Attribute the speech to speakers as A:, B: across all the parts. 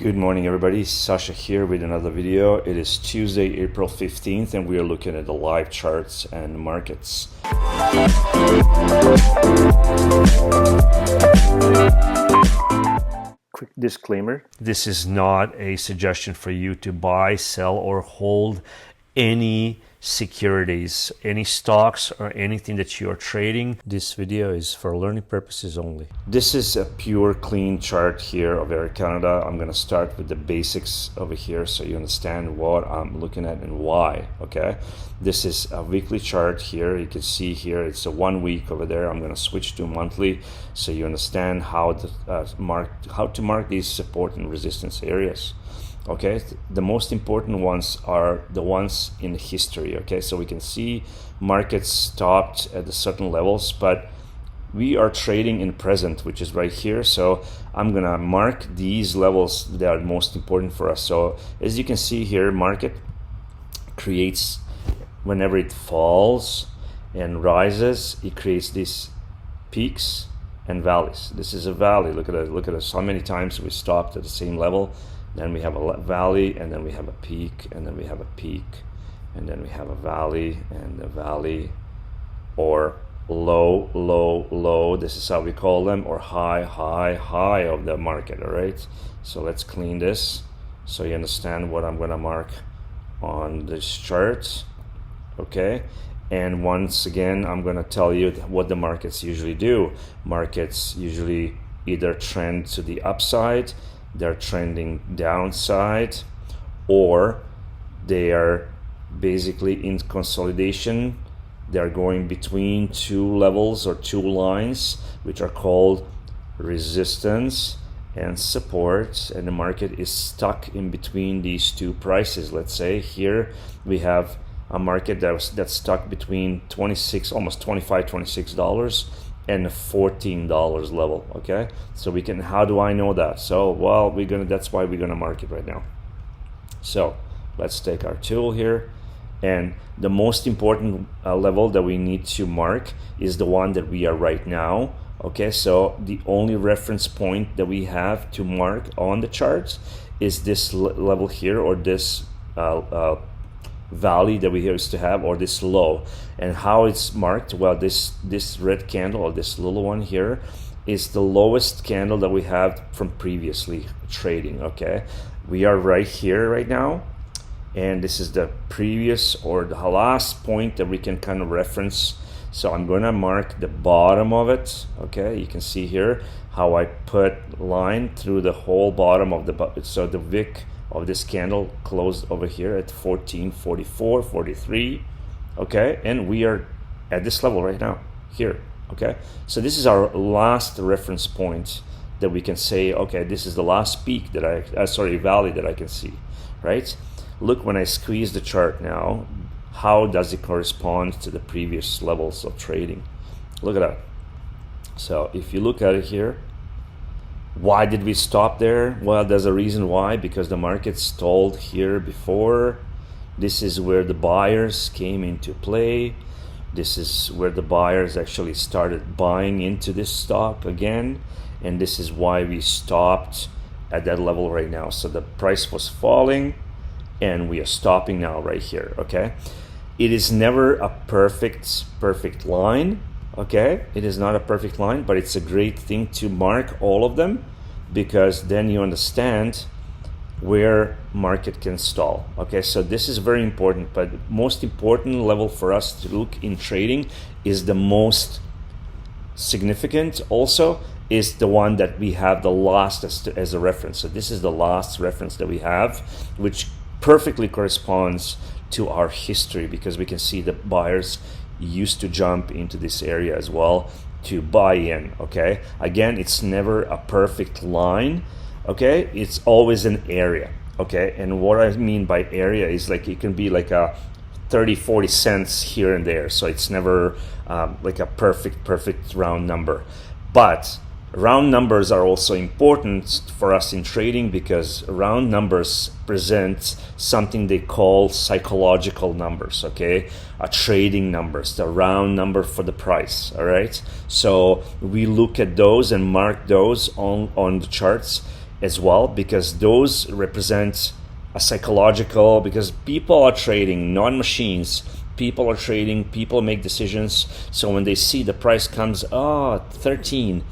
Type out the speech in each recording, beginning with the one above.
A: Good morning, everybody. Sasha here with another video. It is Tuesday, April 15th, and we are looking at the live charts and markets. Quick disclaimer. This is not a suggestion for you to buy, sell, or hold any securities, any stocks, or anything that you are trading. This video is for learning purposes only. This is a pure clean chart here of Air Canada. I'm going to start with the basics over here so you understand what I'm looking at and why. Okay, this is a weekly chart here. You can see here it's a 1 week over there. I'm going to switch to monthly so you understand how to mark these support and resistance areas. Okay, the most important ones are the ones in history. Okay, so we can see markets stopped at the certain levels, but we are trading in present, which is right here. So I'm gonna mark these levels that are most important for us. So as you can see here, market creates, whenever it falls and rises, it creates these peaks and valleys. This is a valley. Look at us. How many times we stopped at the same level? Then we have a valley, and then we have a peak, and then we have a peak, and then we have a valley, and a valley, or low, low, low. This is how we call them, or high, high, high of the market. All right. So let's clean this so you understand what I'm going to mark on this chart. Okay. And once again, I'm going to tell you what the markets usually do. Markets usually either trend to the upside, they're trending downside, or they are basically in consolidation. They're going between two levels or two lines, which are called resistance and support, and the market is stuck in between these two prices. Let's say here we have a market that's stuck between almost $26 and $14 level. Okay, so we can, how do I know that? So well, that's why we're gonna mark it right now. So let's take our tool here, and the most important level that we need to mark is the one that we are right now. Okay, so the only reference point that we have to mark on the charts is this level here, or this valley that we used to have, or this low. And how it's marked? Well, this red candle, or this little one here, is the lowest candle that we have from previously trading. Okay, we are right here right now, and this is the previous or the last point that we can kind of reference. So I'm going to mark the bottom of it. Okay, you can see here how I put line through the whole bottom of so the wick of this candle closed over here at 14.44, 43. Okay, and we are at this level right now here. Okay, so this is our last reference point that we can say, okay, this is the last peak that valley that I can see, right? Look, when I squeeze the chart now, how does it correspond to the previous levels of trading? Look at that. So if you look at it here, why did we stop there? Well, there's a reason why, because the market stalled here before. This is where the buyers came into play. This is where the buyers actually started buying into this stock again, and this is why we stopped at that level right now. So the price was falling, and we are stopping now right here. Okay, it is never a perfect line. Okay, it is not a perfect line, but it's a great thing to mark all of them, because then you understand where market can stall. Okay, so this is very important, but most important level for us to look in trading is the most significant also is the one that we have the last as a reference. So this is the last reference that we have, which perfectly corresponds to our history, because we can see the buyers used to jump into this area as well to buy in. Okay, again, it's never a perfect line. Okay, it's always an area. Okay, and what I mean by area is like it can be like a 30-40 cents here and there, so it's never like a perfect round number. But round numbers are also important for us in trading, because round numbers present something they call psychological numbers. Okay, trading numbers, the round number for the price. All right, so we look at those and mark those on the charts as well, because those represent a psychological, because people are trading, not machines. People are trading, people make decisions. So when they see the price comes, 13,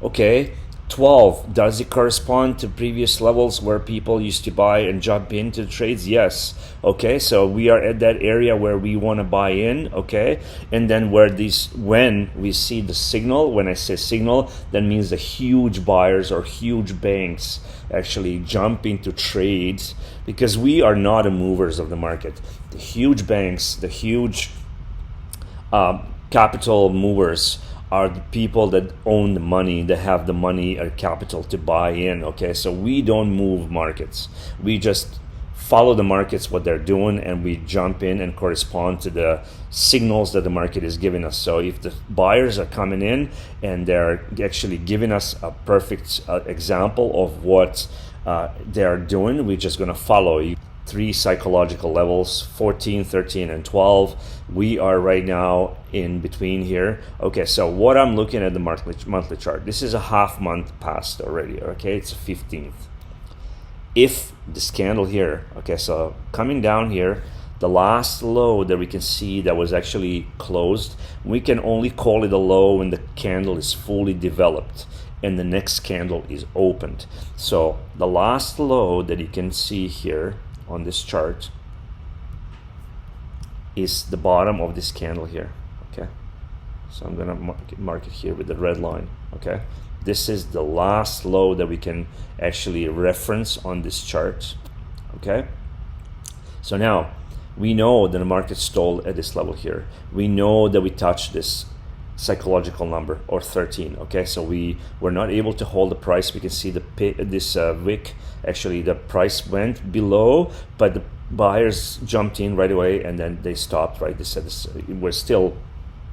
A: okay, 12, does it correspond to previous levels where people used to buy and jump into the trades? Yes. Okay, so we are at that area where we want to buy in, okay? And then when we see the signal, when I say signal, that means the huge buyers or huge banks actually jump into trades, because we are not the movers of the market. The huge banks, the huge capital movers are the people that own the money, that have the money or capital to buy in, okay? So we don't move markets. We just follow the markets, what they're doing, and we jump in and correspond to the signals that the market is giving us. So if the buyers are coming in and they're actually giving us a perfect example of what they're doing, we're just gonna follow. 3 psychological levels, 14, 13, and 12. We are right now in between here. Okay, so what I'm looking at the monthly chart, this is a half month past already, okay? It's 15th. If this candle here, okay, so coming down here, the last low that we can see that was actually closed, we can only call it a low when the candle is fully developed and the next candle is opened. So the last low that you can see here on this chart is the bottom of this candle here, okay? So I'm gonna mark it here with the red line, okay? This is the last low that we can actually reference on this chart, okay? So now we know that the market stalled at this level here. We know that we touched this psychological number, or 13, okay? So we were not able to hold the price. We can see this wick, actually the price went below, but the buyers jumped in right away and then they stopped, right? They said we're still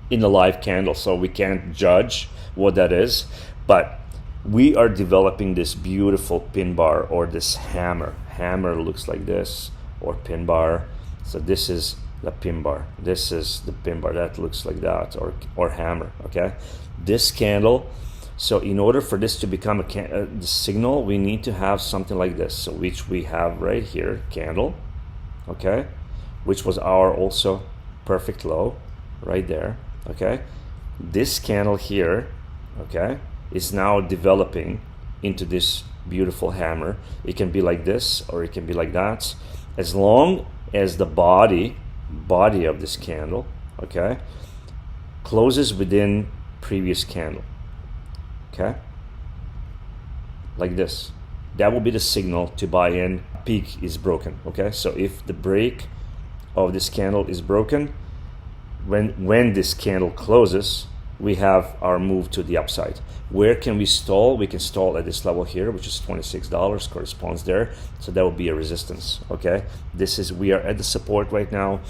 A: in the live candle, so we can't judge what that is, but we are developing this beautiful pin bar, or this hammer. Hammer looks like this, or pin bar. So this is the pin bar, this is the pin bar that looks like that, or hammer, okay? This candle, so in order for this to become the signal, we need to have something like this, so which we have right here, candle, okay, which was our also perfect low right there, okay? This candle here, okay, is now developing into this beautiful hammer. It can be like this or it can be like that, as long as the body of this candle, okay, closes within previous candle, okay, like this. That will be the signal to buy in. Peak is broken, okay? So if the break of this candle is broken, when this candle closes, we have our move to the upside. Where can we stall? We can stall at this level here, which is $26, corresponds there. So that will be a resistance, okay? We are at the support right now.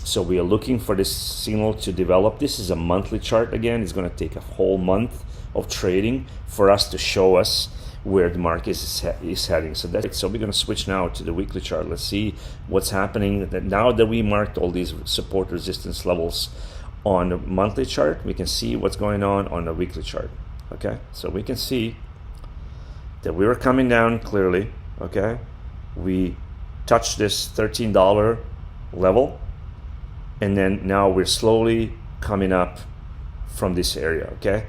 A: So we are looking for this signal to develop. This is a monthly chart again. It's gonna take a whole month of trading for us to show us where the market is heading. So that's it. So we're gonna switch now to the weekly chart. Let's see what's happening. Now that we marked all these support resistance levels on the monthly chart, we can see what's going on the weekly chart, okay? So we can see that we were coming down clearly, okay? We touched this $13 level, and then now we're slowly coming up from this area, okay?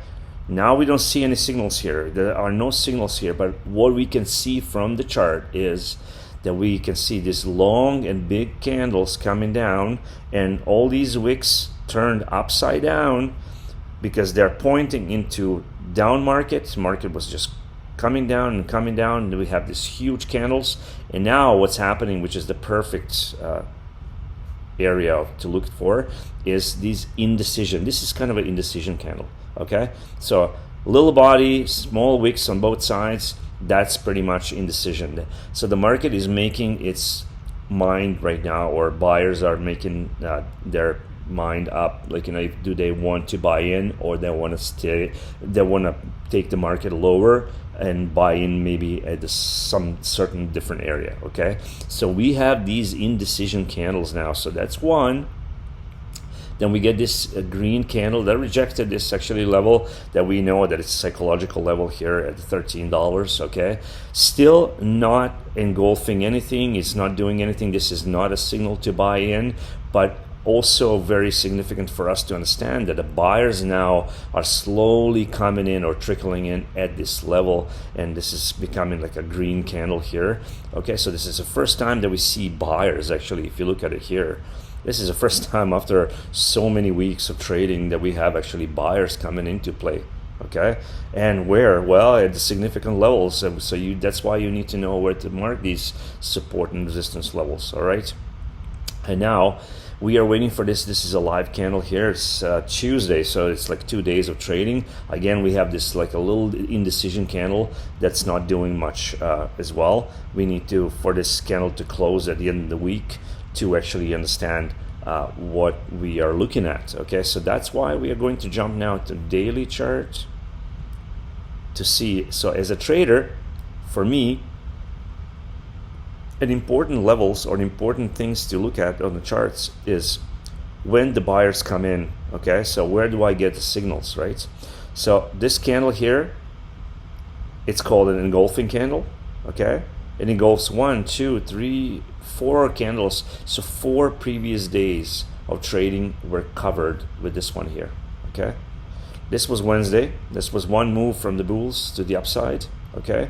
A: Now we don't see any signals here. There are no signals here, but what we can see from the chart is that we can see these long and big candles coming down, and all these wicks turned upside down because they're pointing into down market. Market was just coming down and coming down, and we have these huge candles. And now what's happening, which is the perfect area to look for, is these indecision. This is kind of an indecision candle, okay? So little body, small wicks on both sides, that's pretty much indecision. So the market is making its mind right now, or buyers are making their mind up, like, you know, do they want to buy in, or they want to stay, they want to take the market lower and buy in maybe at some certain different area, okay? So we have these indecision candles now. So that's one. Then we get this green candle that rejected this actually level that we know that it's psychological level here at $13. Okay, still not engulfing anything. It's not doing anything. This is not a signal to buy in, but also very significant for us to understand that the buyers now are slowly coming in or trickling in at this level, and this is becoming like a green candle here. Okay, so this is the first time that we see buyers actually. If you look at it here, this is the first time after so many weeks of trading that we have actually buyers coming into play. Okay, and where? Well, at the significant levels. So that's why you need to know where to mark these support and resistance levels. All right, and now we are waiting for this. This is a live candle here. It's Tuesday, so it's like 2 days of trading. Again, we have this like a little indecision candle that's not doing much as well. We need to, for this candle to close at the end of the week, to actually understand what we are looking at. Okay, so that's why we are going to jump now to daily chart to see. So as a trader, for me, an important levels or important things to look at on the charts is when the buyers come in. Okay, so where do I get the signals, right? So this candle here, it's called an engulfing candle. Okay, it engulfs 1, 2, 3, 4 candles. So 4 previous days of trading were covered with this one here. Okay, this was Wednesday. This was one move from the bulls to the upside. Okay,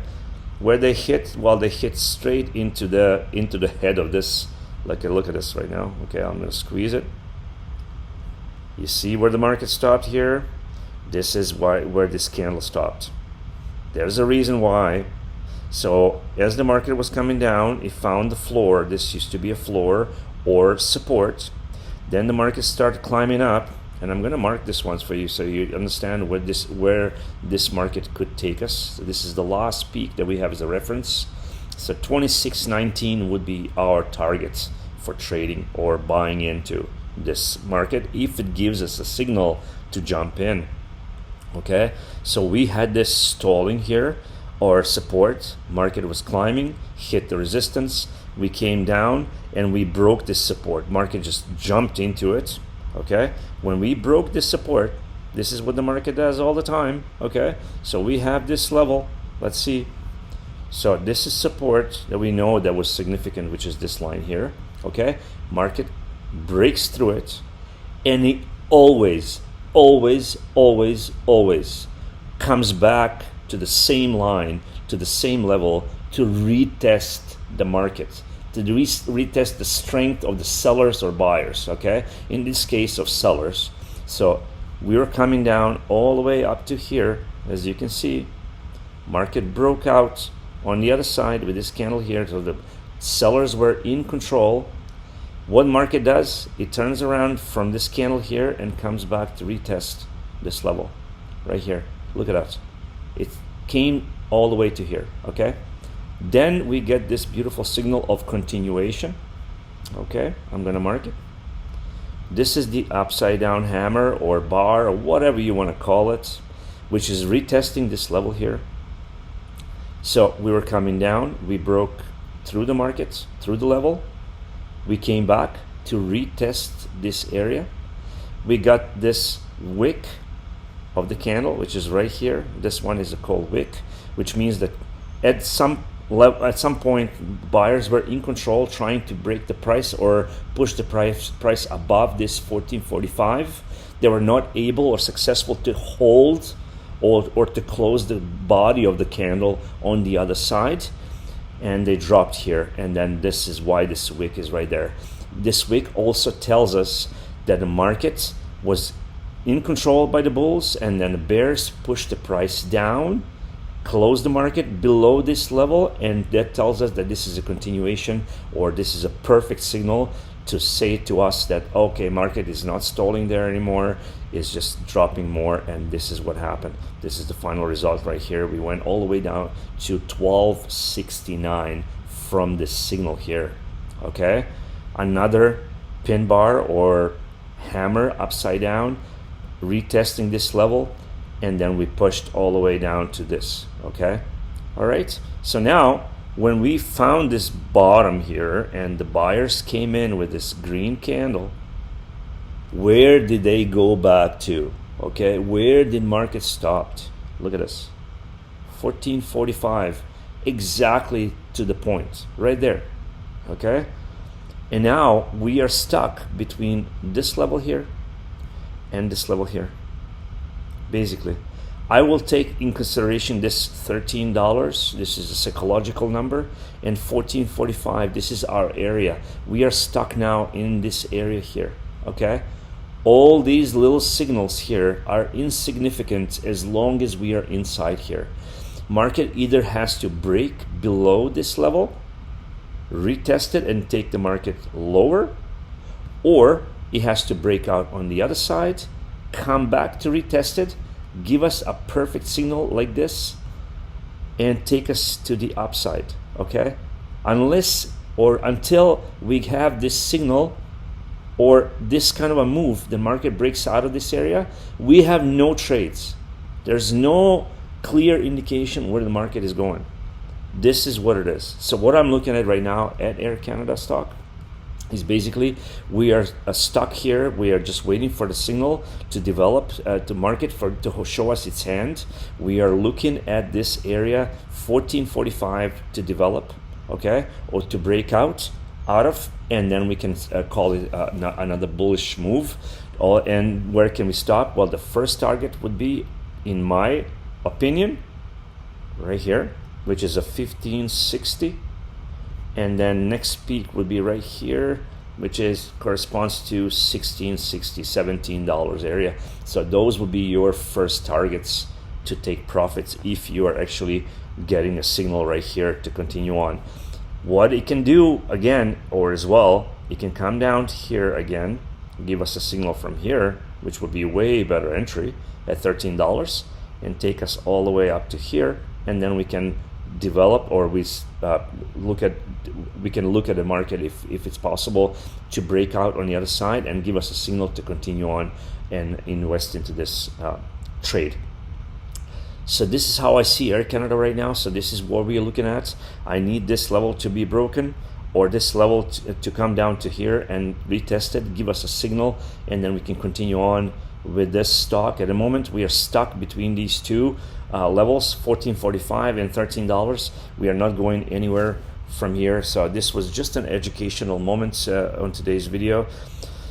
A: where they hit, well, they hit straight into the head of this. Like, look at this right now. Okay, I'm gonna squeeze it. You see where the market stopped here? This is where this candle stopped. There's a reason why. So as the market was coming down, it found the floor. This used to be a floor or support. Then the market started climbing up, and I'm going to mark this one for you so you understand where this market could take us. So this is the last peak that we have as a reference. So 26.19 would be our target for trading or buying into this market if it gives us a signal to jump in. Okay, so we had this stalling here or support. Market was climbing, hit the resistance, we came down and we broke this support. Market just jumped into it. Okay, when we broke this support, this is what the market does all the time. Okay, so we have this level. Let's see. So this is support that we know that was significant, which is this line here. Okay, market breaks through it, and it always comes back to the same line, to the same level, to retest the market, to retest the strength of the sellers or buyers. Okay, in this case of sellers. So we were coming down all the way up to here. As you can see, market broke out on the other side with this candle here. So the sellers were in control. What market does, it turns around from this candle here and comes back to retest this level right here. Look at that. It came all the way to here. Okay, then we get this beautiful signal of continuation. Okay, I'm gonna mark it. This is the upside down hammer or bar or whatever you want to call it, which is retesting this level here. So we were coming down, we broke through the market, through the level. We came back to retest this area. We got this wick of the candle, which is right here. This one is a called wick, which means that at some point buyers were in control, trying to break the price or push the price above this 1445. They were not able or successful to hold or to close the body of the candle on the other side, and they dropped here. And then this is why this wick is right there. This wick also tells us that the market was in control by the bulls, and then the bears pushed the price down, closed the market below this level, and that tells us that this is a continuation, or this is a perfect signal to say to us that, okay, market is not stalling there anymore, it's just dropping more, and this is what happened. This is the final result right here. We went all the way down to 1269 from this signal here. Okay, another pin bar or hammer upside down, retesting this level, and then we pushed all the way down to this. Okay, all right, so now when we found this bottom here and the buyers came in with this green candle, Where did they go back to? Okay, where did market stopped? Look at this, 1445, exactly to the point, right there. Okay, and now we are stuck between this level here and this level here. Basically, I will take in consideration this $13, this is a psychological number, and 1445, this is our area. We are stuck now in this area here. Okay, all these little signals here are insignificant as long as we are inside here. Market either has to break below this level, retest it and take the market lower, or it has to break out on the other side, come back to retest it, give us a perfect signal like this, and take us to the upside. Okay, unless or until we have this signal or this kind of a move, the market breaks out of this area, we have no trades. There's no clear indication where the market is going. This is what it is. So what I'm looking at right now at Air Canada stock is basically we are stuck here. We are just waiting for the signal to develop, to market to show us its hand. We are looking at this area 1445 to develop, okay, or to break out of, and then we can call it another bullish move. And where can we stop? Well, the first target would be, in my opinion, right here, which is a 1560, and then next peak would be right here, which is corresponds to 1660, $17 area. So those would be your first targets to take profits if you are actually getting a signal right here to continue on. What it can do again, or as well, it can come down here again, give us a signal from here, which would be way better entry at $13, and take us all the way up to here, and then we can develop, or we can look at the market if it's possible to break out on the other side and give us a signal to continue on and invest into this trade. So this is how I see Air Canada right now. So this is what we are looking at. I need this level to be broken, or this level to come down to here and retest it, give us a signal, and then we can continue on with this stock. At the moment we are stuck between these two levels, $14.45 and $13. We are not going anywhere from here. So this was just an educational moment on today's video.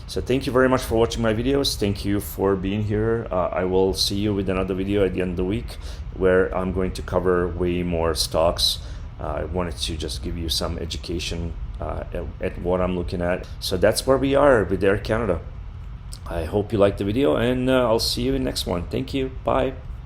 A: So thank you very much for watching my videos. Thank you for being here. I will see you with another video at the end of the week where I'm going to cover way more stocks. I wanted to just give you some education at what I'm looking at. So that's where we are with Air Canada. I hope you liked the video, and I'll see you in the next one. Thank you. Bye.